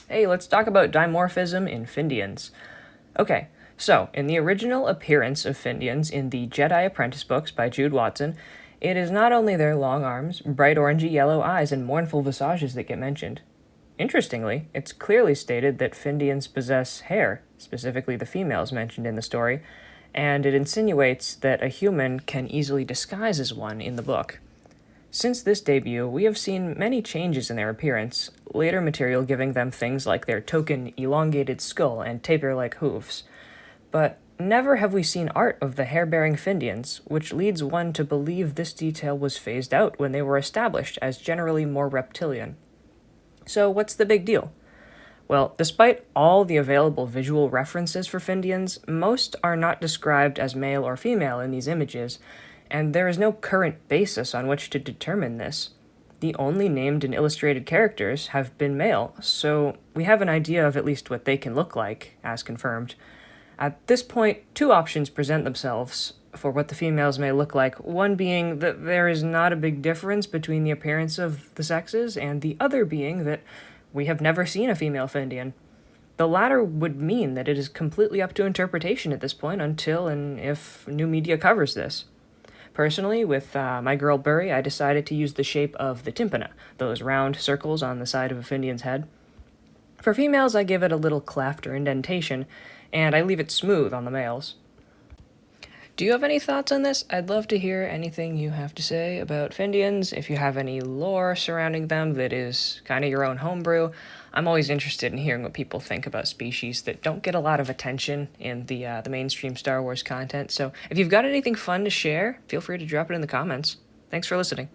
Hey, let's talk about dimorphism in Phindians. Okay, so in the original appearance of Phindians in the Jedi Apprentice books by Jude Watson, it is not only their long arms, bright orangey yellow eyes, and mournful visages that get mentioned. Interestingly, it's clearly stated that Phindians possess hair, specifically the females mentioned in the story, and it insinuates that a human can easily disguise as one in the book. Since this debut, we have seen many changes in their appearance, later material giving them things like their token elongated skull and tapir-like hooves. But never have we seen art of the hair-bearing Phindians, which leads one to believe this detail was phased out when they were established as generally more reptilian. So what's the big deal? Well, despite all the available visual references for Phindians, most are not described as male or female in these images, and there is no current basis on which to determine this. The only named and illustrated characters have been male, so we have an idea of at least what they can look like, as confirmed. At this point, two options present themselves for what the females may look like, one being that there is not a big difference between the appearance of the sexes, and the other being that we have never seen a female Phindian. The latter would mean that it is completely up to interpretation at this point until and if new media covers this. Personally, with my girl Burry, I decided to use the shape of the tympana, those round circles on the side of a Phindian's head. For females, I give it a little cleft or indentation, and I leave it smooth on the males. Do you have any thoughts on this? I'd love to hear anything you have to say about Phindians. If you have any lore surrounding them that is kind of your own homebrew, I'm always interested in hearing what people think about species that don't get a lot of attention in the mainstream Star Wars content. So if you've got anything fun to share, feel free to drop it in the comments. Thanks for listening.